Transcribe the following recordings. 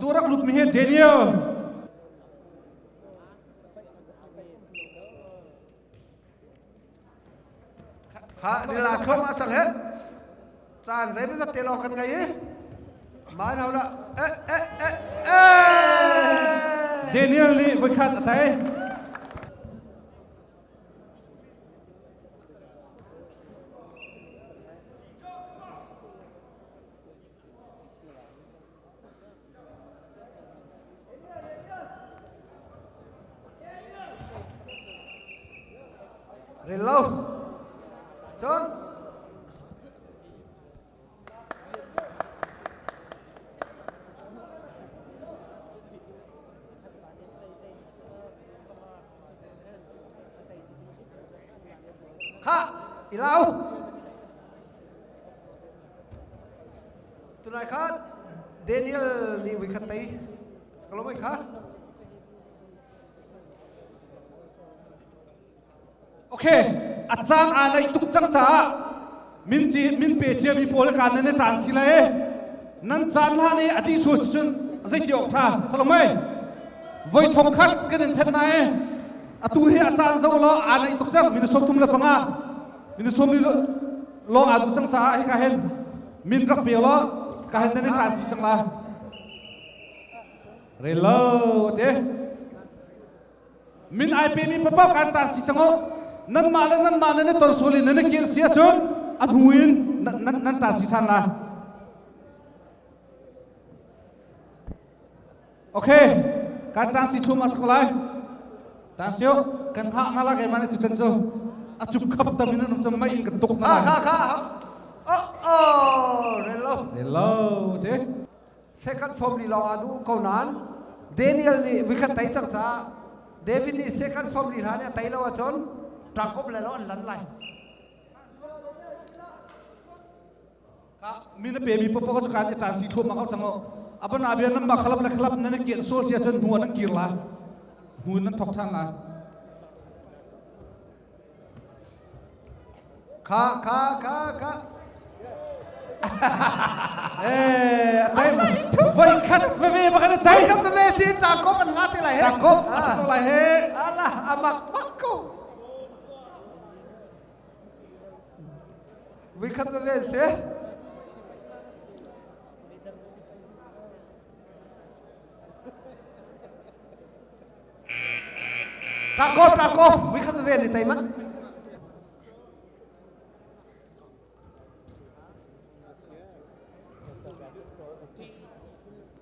ตัวรักลุดมีเฮเดนิเอลข้าเวลาชมมาจังเฮ็ดจานไรไม่จะเตะหลอกกันไงมาเอาละเดนิเอลนี่วิคัตอะไรเร็วจนข้าอีเหลาตัวไหนข้าเดนิเอลนี่วิคัตตีกลับมาข้าโอเคอาจารย์อ่านในตุกจังจ้ามินเปเจียมีโพลการในทางสิเลยนั่นจานล่านี่อดีสุดจนจะเกี่ยวท่าสลามไม่ไว้ทงคัดกันเท่าไหร่ตัวเฮอาจารย์จะล้ออ่านในตุกจังมินสมทุมละพังอ่ะมินสมนี่ล้ออ่านตุกจังจ้าให้กาเห็นมินรักเปียล้อกาเห็นในทางสิจังละเรลโล่เจ้มินไอพีมีประกอบการทางสิจังอ๋นั่นมาแล้วนั่นมาเนี่ยตอนสุรินนั่นเกี่ยวเสียจนอันหุยนั่นตาสิทันละโอเคการทางสิทุ่มมาสักไรทางเสียวกันหานั่นละแกมันจุดเต็มโจอาจุบขับตามินนุ่มจะไม่อินกันตุกนะข้าโอ้เร็วเด้เซคันด์สมลีลาดูเขานั้นเดนิเอลนี่วิคัตไต่จังจ้าเดวิดนี่เซคันด์สมลีลาเนี่ยไต่แล้วจนตรักบเลยแล้วอันลันไลมีนเปมีพวกเขาจะการจะทางสิทุ่มมาเขาจังอ๋อับนาเบียนนั่นมาขลับนะขลับนั่นเกี่ยวโซเสียจนหัวนั่นกี่ละหัวนั่นทอกทันละข้าไว้คัดไว้มากันได้ครับเวสิตรักบมันงัดที่ไรเฮ้ตรักบอาศัยอะไรเฮ้อะไรอามักกูวิคัตเวสิตรักบวิคัตเวนี่ไตมัน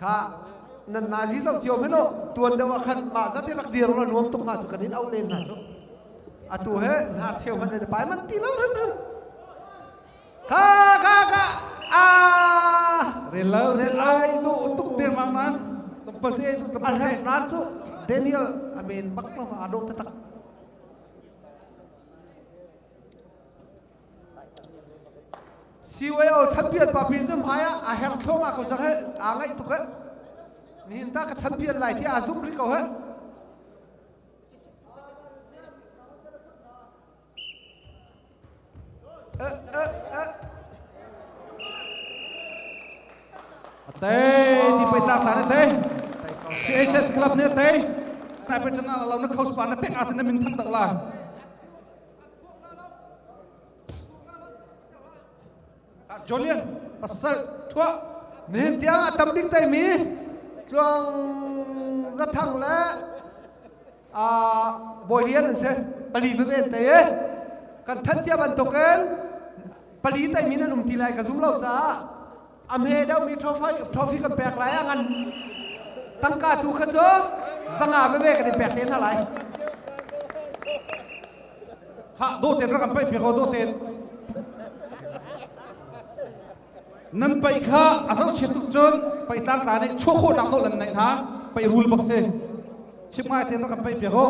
ข้านั่นนาซีสังเจียวไม่โนตัวเดียวกันมาซะที่รักเดียวเรารวมตรงมาจุกันนี้เอาเล่นนะชุบตัวเฮ้หาเชียวมันเลยไปมันตีแล้วข้าเรลไอดูตุกเตียงมังนั้นต้องเปิดที่ต้องเปิดที่ร้านชุเดนิเอลอเมนบักเราอาโดตะตักซีเวลแชมเปี้ยนปาปีนจนพายอาเฮลโคมาเขาจะให้อ่างไอ้ตุกเฮ้นี่ตากับแชมเปี้ยนไหลที่อาซุ่มริโกเฮ้เต้ที่ไปตากสารเต้เอชเอสคลับเนี่ยเต้นายไปชนะเรานักเข้าสปานเต้อาเซนมินทั้งตลาดโจเลียนปัสสาวะทั่วนี่เดียวตั้มบิ๊กไตมีช่วงรัฐังและบอยเลียนนั่นสิปลีเวนเตะกันทันเจ้าบันตกกันปลีไตมีนั่นตีไลกับซุ่มเราจ้าอเมริกามีทรอฟี่กันแปลกหลายอันตั้งการถูกขจรสังหารไม่เวกันแปลกเต็นเท่าไหร่ข้าโดเต็นรักกันไปเพียงเขาโดเต็นนั่นไปข้าอาศัยเชิดตุกจนไปตั้งตาในชั่วโคตรนักโดนไหนนะไปรูลบักเซ่ชิบมาเต็นรักกันไปเพียงเขา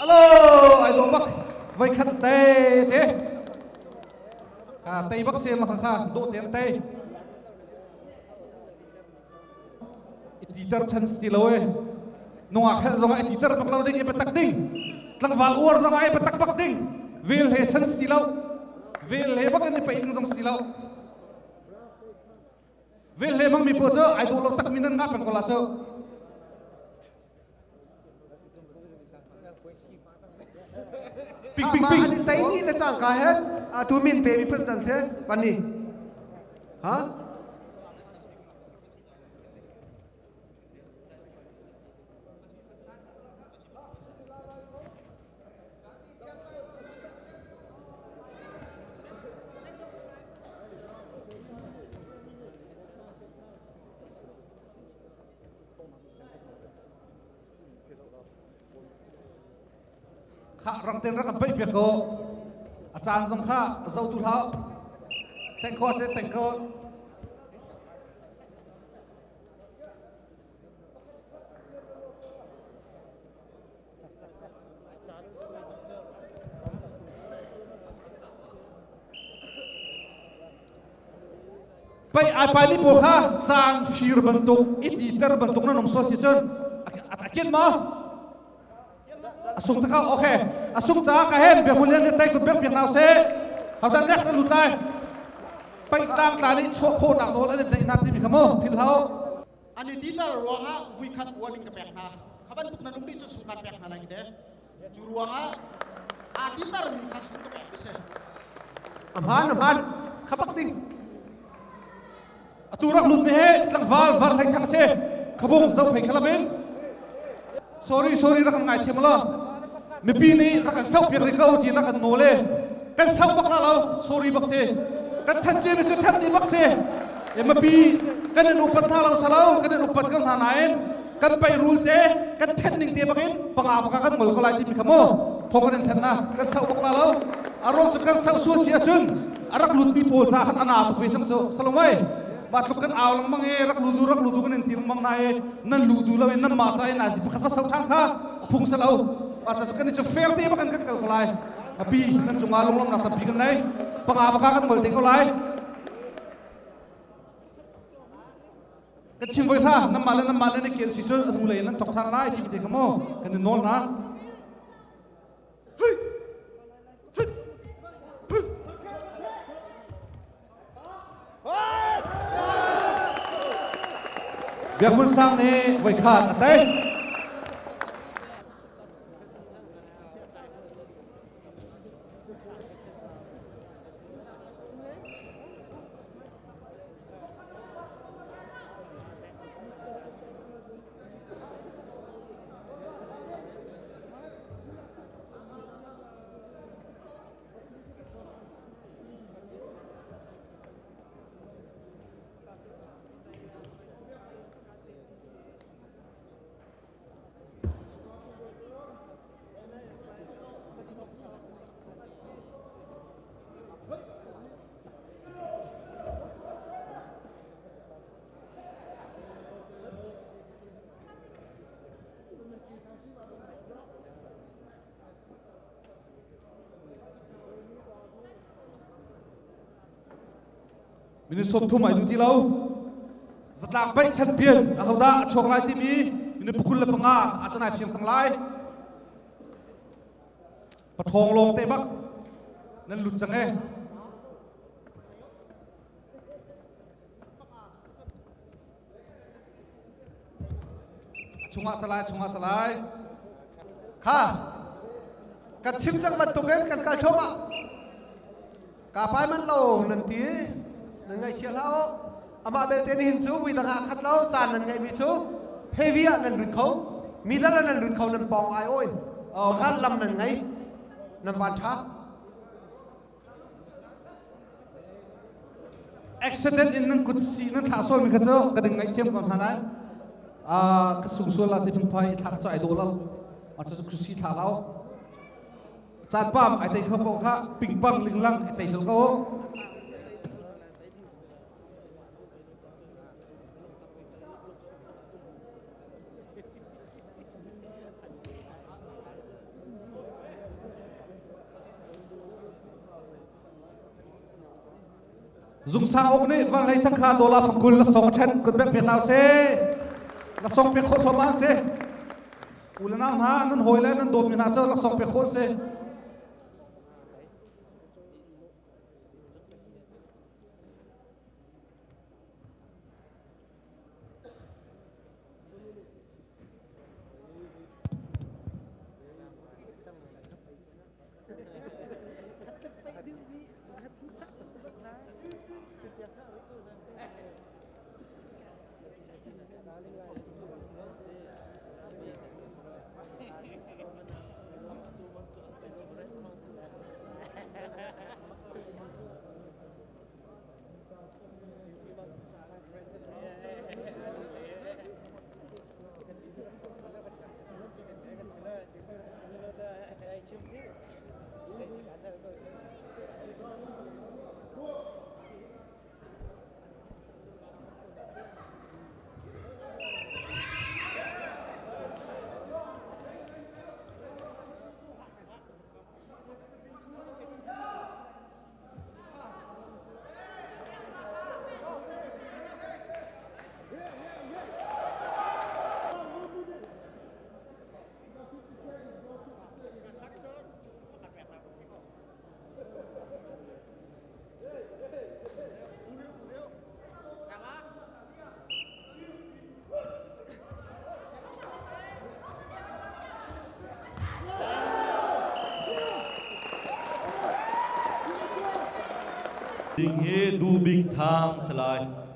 ฮัลโหลไอ้ตัวบักไว้ขัดเตะข้าเตะบักเซ่มาข้าโดเต็นเตะอีตีตาชันสติลเว nong akhel zong ai titer baklau ding ipatak ding tlang wal uar zong ai patak bak ding vil he chan stilau vil he bak ni pai ding zong stilau vil he mang mi po cho ai do lo tak minan nga pen kola cho ping ping ping ani tai ni le chang ka het a tu min pe mi president se bani ha khá răng tên rất là bậy việc cô chàng dòng khá dâu tu tháo thành kho sẽ thành kho bay ai bay mi po kha chàng phir bentuk iter bentuk na nom so si chon akin ma asung taka okay asung cha ka hem pe pulian ni tai ku pe piang naw se hau dan next lu tai pai tang ta ni chho kho na dol ani dai na ti mi khamo thil hau ani dinar ruanga wikat warning ka pek na khaban tuk na lumri chu sukat pek na lagi de chu ruanga a dinar mi khas ka pek se amhan khapak ding aturak lut me he tlang wal lai thang se khabung zau phai khala ben sorry ra kan ngai them lo mi pi ni ra kan sau pek ri ko ti na kan no le kan sau bak la lo sorry bak se kan than che mi chu than ni bak se e ma pi kan nu pat tha lo salau kan nu pat kan na nain kan pai rul te kan then ning te bakin panga paka kan ngol ko lai ti mi khamo thokan than na kan sau bak la lo arong chu kan sau su sia chun arak lut pi pol cha kan ana tu fe chang so salomai bat luk kan aw lang mang e rak ludu kan tin mang na e nan ludu lo e nan ma cha e na si pakha sau thang kha phung sa lo a sa kan chu fair te bakan kan kal ko lai api nan chunga long lam na ta pi kan nai panga paka kan ngol te ko lai kan chim voi tha nam ma le ne kel si chon anu le nan tok than lai ti mi te kamo kan nol na việc muốn sang này vậy khát ở đây mình sốt thu mày đủ gì lâu giật lạc bay chân biển hầu đã chọc lại tim ý mình bukul lập nga à cho này xiêm sang lại bắt thong long tây bắc nên lụt chẳng nghe chung hạ salai ha kan chim chang ban tuken kan kal choma ka pai man lo nan ti nan ngai sia lao ama bel ten hin chu wi dang ha khat lao chan nan ngai mi chu heavy nan lut khau mi dal nan lut khau nan pong ai oi khan lam nan ngai nan ban tha accident in nang kut si nan tha sol mi kha cho ka ding ngai chem kon hanai a ka sung so la ti phang phai thak cho ai do lal ma cho ku si tha lao chan pam ai te kha ko kha ping pang ling lang ai te chal ko dùng sang ốc này và lấy thằng khá $1 phẳng cùi là sống chân cùi bếp Việt Nam xe là sống bếp khổ thỏa mãn xe ulana na nan hoile nan domina so la song pe khol se Ding he du big tham salai.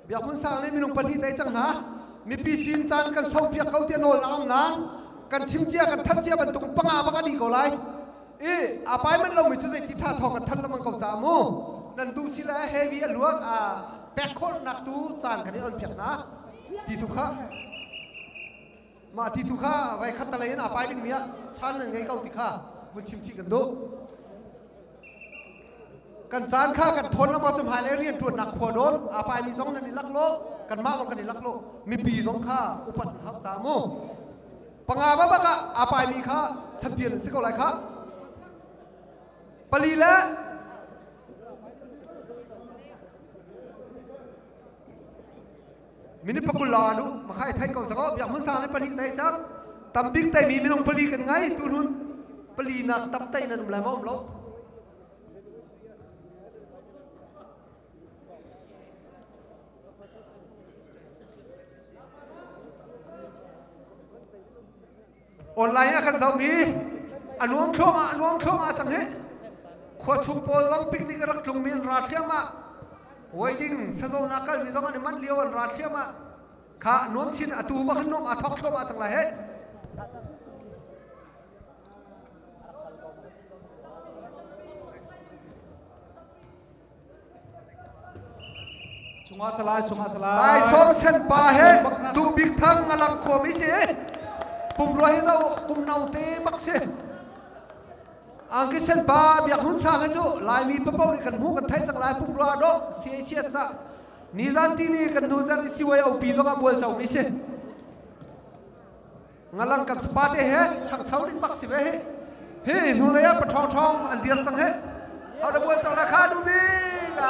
biak mun sang ni minung pali tai chang na mi pi sin chan kan sau piak kau tian ol am nan kan chim chia kan that chia ban tung panga ba ka di ko lai e apai man lo mi chu ti tha thong kan than lamang kau cha mu nan du sila heavy aluak a pek khol nak tu chan kan ni on piak na ti tu kha ma ti tu kha vai khat ta lai na apai ding mia chan ngai kau ti kha bu chim chi kan doกันจานข้ากันทนแล้วมาจมหายแล้วเรียนตรวจหนักขวดโดนอาไปมีสองนันนี่ลักโลกันมากลงกันนี่ลักโลมีปีสองข้าอุปัฏฐานสามูปังอาบ้าบ้าอาไปมีข้าแชมเปี้ยนสิกอะไรข้าปลีและ มินิปกุลาดูมาใครไทยก่อนสักอยากมันสร้างในปลีไตจังตำบิ๊กไตมีไม่ต้องปลีกันไงตุนุนปลีนักตำไตนั่นอะไรมั่งเราออนไลน์กันเรามีอนุมเข้ามาจังเหรขวดชุบโปลปิกนิกรักลงมีนราเทียมาไวดิ้งสะโซนักกันมีต้องอันมันเลี้ยวราเทียมาข้าน้อมชินอตูมาขนมทอกเข้ามาจังไรเฮ้ชงอาสลายไอ้ส้มเส้นปลาเฮ้ดูบิ๊กทั้งงาลังขวมิเสปุ่มรอยเราปุ่มเนาเตมักเสอังกฤษเส้นปลาเบียกหุ่นสร้างให้จูลายมีปะเป้าในกันหูกันไทยสักลายปุ่มรอดอกเสียเชียสะนิรันดร์ที่นี่กันดูจะสิวเอาปีก็บัวเจ้ามิเสงาลังกันสปาเตเฮทั้งเช้าดิ้งบักสิเวเฮ้หนูเลยอะปะทองอันเดียร์สังเฮเอาดับบัวเจ้าราคาดูบิ๊ก